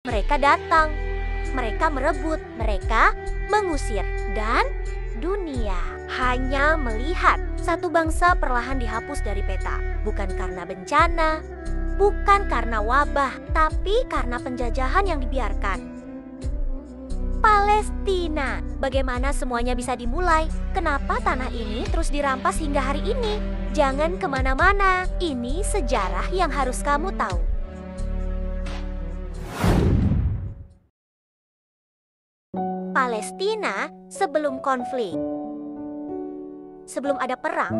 Mereka datang, mereka merebut, mereka mengusir, dan dunia hanya melihat satu bangsa perlahan dihapus dari peta. Bukan karena bencana, bukan karena wabah, tapi karena penjajahan yang dibiarkan. Palestina. Bagaimana semuanya bisa dimulai? Kenapa tanah ini terus dirampas hingga hari ini? Jangan kemana-mana, ini sejarah yang harus kamu tahu. Palestina sebelum konflik. Sebelum ada perang,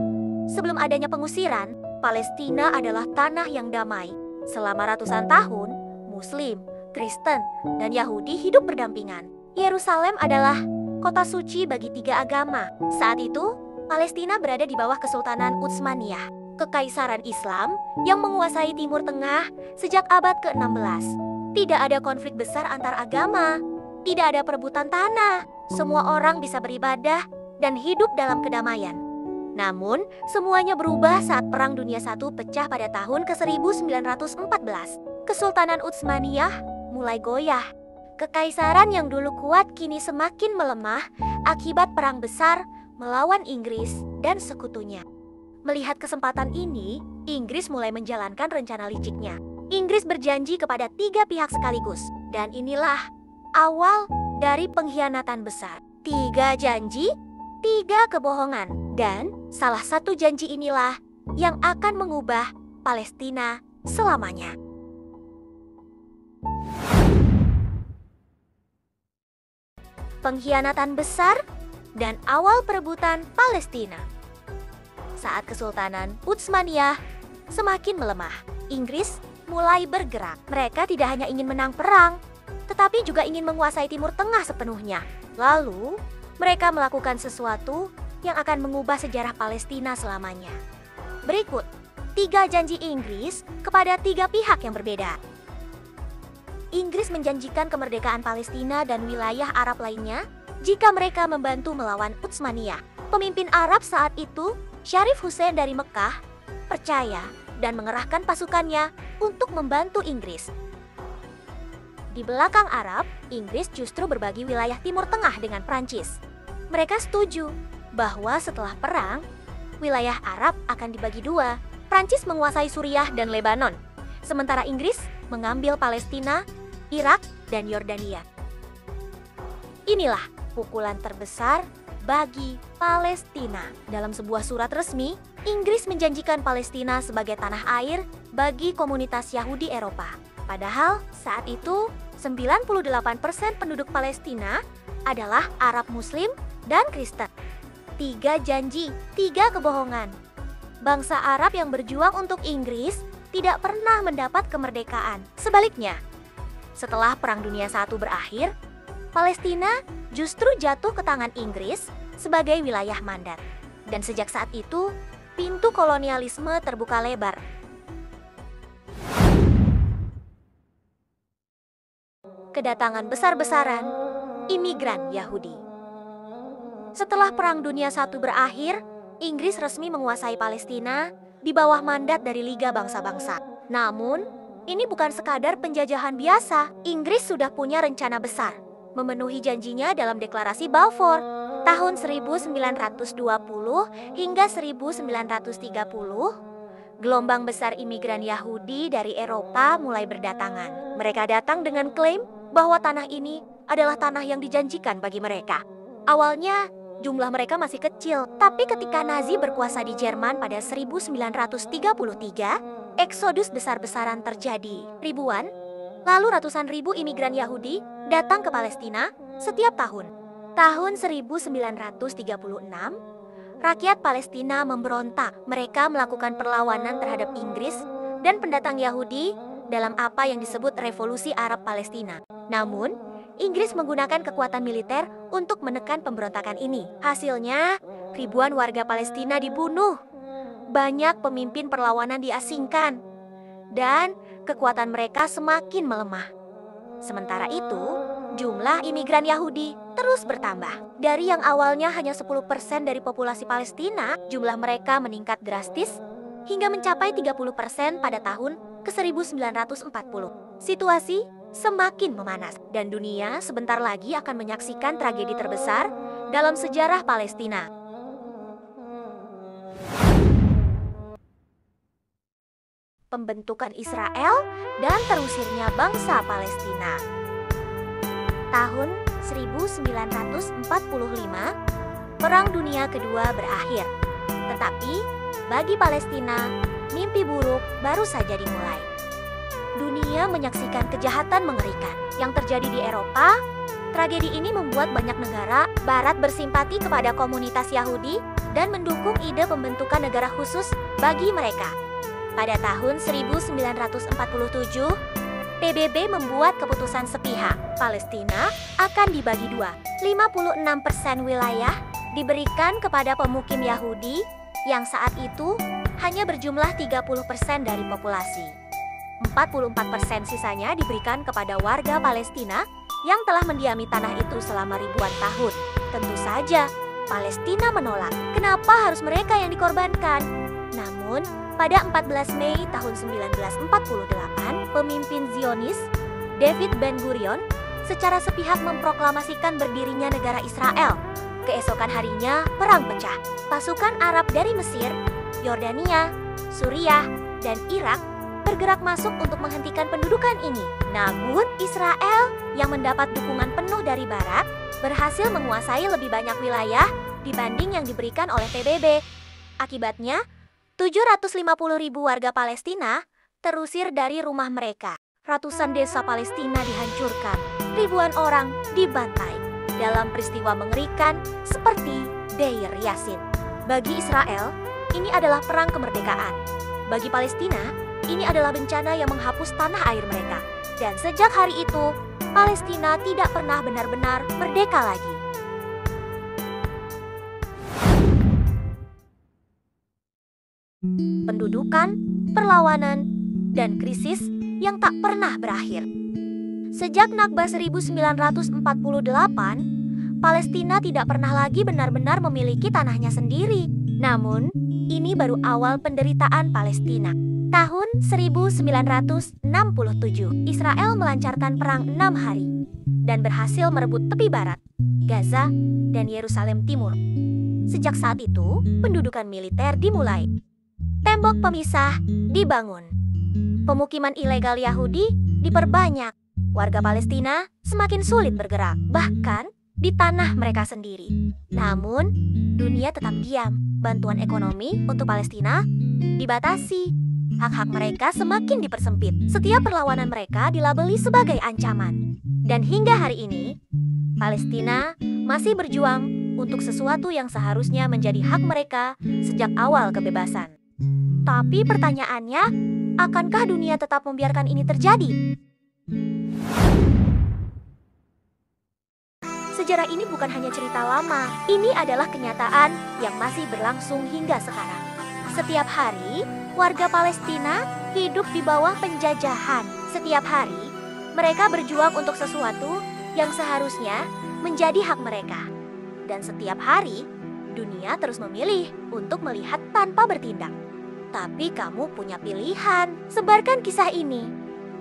sebelum adanya pengusiran, Palestina adalah tanah yang damai. Selama ratusan tahun, Muslim, Kristen, dan Yahudi hidup berdampingan. Yerusalem adalah kota suci bagi tiga agama. Saat itu, Palestina berada di bawah Kesultanan Utsmaniyah, kekaisaran Islam yang menguasai Timur Tengah sejak abad ke-16. Tidak ada konflik besar antar agama, tidak ada perebutan tanah. Semua orang bisa beribadah dan hidup dalam kedamaian. Namun, semuanya berubah saat Perang Dunia I pecah pada tahun ke-1914. Kesultanan Utsmaniyah mulai goyah. Kekaisaran yang dulu kuat kini semakin melemah akibat perang besar melawan Inggris dan sekutunya. Melihat kesempatan ini, Inggris mulai menjalankan rencana liciknya. Inggris berjanji kepada tiga pihak sekaligus, dan inilah awal dari pengkhianatan besar. Tiga janji, tiga kebohongan, dan salah satu janji inilah yang akan mengubah Palestina selamanya. Pengkhianatan besar dan awal perebutan Palestina. Saat Kesultanan Utsmaniyah semakin melemah, Inggris mulai bergerak. Mereka tidak hanya ingin menang perang, tetapi juga ingin menguasai Timur Tengah sepenuhnya. Lalu, mereka melakukan sesuatu yang akan mengubah sejarah Palestina selamanya. Berikut 3 janji Inggris kepada 3 pihak yang berbeda. Inggris menjanjikan kemerdekaan Palestina dan wilayah Arab lainnya jika mereka membantu melawan Utsmaniyah. Pemimpin Arab saat itu, Syarif Hussein dari Mekah, percaya dan mengerahkan pasukannya untuk membantu Inggris. Di belakang Arab, Inggris justru berbagi wilayah Timur Tengah dengan Prancis. Mereka setuju bahwa setelah perang, wilayah Arab akan dibagi 2. Prancis menguasai Suriah dan Lebanon, sementara Inggris mengambil Palestina, Irak, dan Yordania. Inilah pukulan terbesar bagi Palestina. Dalam sebuah surat resmi, Inggris menjanjikan Palestina sebagai tanah air bagi komunitas Yahudi Eropa. Padahal saat itu 98% penduduk Palestina adalah Arab Muslim dan Kristen. 3 janji, 3 kebohongan. Bangsa Arab yang berjuang untuk Inggris tidak pernah mendapat kemerdekaan. Sebaliknya, setelah Perang Dunia I berakhir, Palestina justru jatuh ke tangan Inggris sebagai wilayah mandat. Dan sejak saat itu, pintu kolonialisme terbuka lebar. Kedatangan besar-besaran imigran Yahudi. Setelah Perang Dunia I berakhir, Inggris resmi menguasai Palestina di bawah mandat dari Liga Bangsa-Bangsa. Namun, ini bukan sekadar penjajahan biasa. Inggris sudah punya rencana besar, memenuhi janjinya dalam Deklarasi Balfour tahun 1920 hingga 1930. Gelombang besar imigran Yahudi dari Eropa mulai berdatangan. Mereka datang dengan klaim bahwa tanah ini adalah tanah yang dijanjikan bagi mereka. Awalnya, jumlah mereka masih kecil, tapi ketika Nazi berkuasa di Jerman pada 1933, eksodus besar-besaran terjadi. Ribuan, lalu ratusan ribu imigran Yahudi datang ke Palestina setiap tahun. Tahun 1936, rakyat Palestina memberontak. Mereka melakukan perlawanan terhadap Inggris dan pendatang Yahudi dalam apa yang disebut Revolusi Arab Palestina. Namun, Inggris menggunakan kekuatan militer untuk menekan pemberontakan ini. Hasilnya, ribuan warga Palestina dibunuh. Banyak pemimpin perlawanan diasingkan, dan kekuatan mereka semakin melemah. Sementara itu, jumlah imigran Yahudi terus bertambah. Dari yang awalnya hanya 10% dari populasi Palestina, jumlah mereka meningkat drastis hingga mencapai 30% pada tahun ke-1940. Situasi semakin memanas dan dunia sebentar lagi akan menyaksikan tragedi terbesar dalam sejarah Palestina. Pembentukan Israel dan terusirnya bangsa Palestina. Tahun 1945, Perang Dunia Kedua berakhir. Tetapi, bagi Palestina, mimpi buruk baru saja dimulai. Dunia menyaksikan kejahatan mengerikan yang terjadi di Eropa. Tragedi ini membuat banyak negara Barat bersimpati kepada komunitas Yahudi dan mendukung ide pembentukan negara khusus bagi mereka. Pada tahun 1947, PBB membuat keputusan sepihak. Palestina akan dibagi dua. 56% wilayah diberikan kepada pemukim Yahudi yang saat itu hanya berjumlah 30% dari populasi. 44% sisanya diberikan kepada warga Palestina yang telah mendiami tanah itu selama ribuan tahun. Tentu saja, Palestina menolak. Kenapa harus mereka yang dikorbankan? Namun, pada 14 Mei tahun 1948, pemimpin Zionis, David Ben-Gurion, secara sepihak memproklamasikan berdirinya negara Israel. Keesokan harinya, perang pecah. Pasukan Arab dari Mesir, Yordania, Suriah, dan Irak bergerak masuk untuk menghentikan pendudukan ini. Namun, Israel yang mendapat dukungan penuh dari Barat berhasil menguasai lebih banyak wilayah dibanding yang diberikan oleh PBB. Akibatnya, 750.000 warga Palestina terusir dari rumah mereka. Ratusan desa Palestina dihancurkan, ribuan orang dibantai dalam peristiwa mengerikan seperti Deir Yassin. Bagi Israel, ini adalah perang kemerdekaan. Bagi Palestina, ini adalah bencana yang menghapus tanah air mereka. Dan sejak hari itu, Palestina tidak pernah benar-benar merdeka lagi. Pendudukan, perlawanan, dan krisis yang tak pernah berakhir. Sejak Nakba 1948, Palestina tidak pernah lagi benar-benar memiliki tanahnya sendiri. Namun, ini baru awal penderitaan Palestina. Tahun 1967, Israel melancarkan perang 6 hari dan berhasil merebut tepi barat, Gaza, dan Yerusalem Timur. Sejak saat itu, pendudukan militer dimulai. Tembok pemisah dibangun. Pemukiman ilegal Yahudi diperbanyak. Warga Palestina semakin sulit bergerak, bahkan di tanah mereka sendiri. Namun, dunia tetap diam. Bantuan ekonomi untuk Palestina dibatasi. Hak-hak mereka semakin dipersempit. Setiap perlawanan mereka dilabeli sebagai ancaman. Dan hingga hari ini, Palestina masih berjuang untuk sesuatu yang seharusnya menjadi hak mereka sejak awal kebebasan. Tapi pertanyaannya, akankah dunia tetap membiarkan ini terjadi? Sejarah ini bukan hanya cerita lama, ini adalah kenyataan yang masih berlangsung hingga sekarang. Setiap hari, warga Palestina hidup di bawah penjajahan. Setiap hari, mereka berjuang untuk sesuatu yang seharusnya menjadi hak mereka. Dan setiap hari, dunia terus memilih untuk melihat tanpa bertindak. Tapi kamu punya pilihan, sebarkan kisah ini.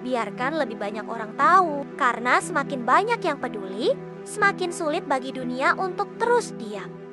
Biarkan lebih banyak orang tahu, karena semakin banyak yang peduli, semakin sulit bagi dunia untuk terus diam.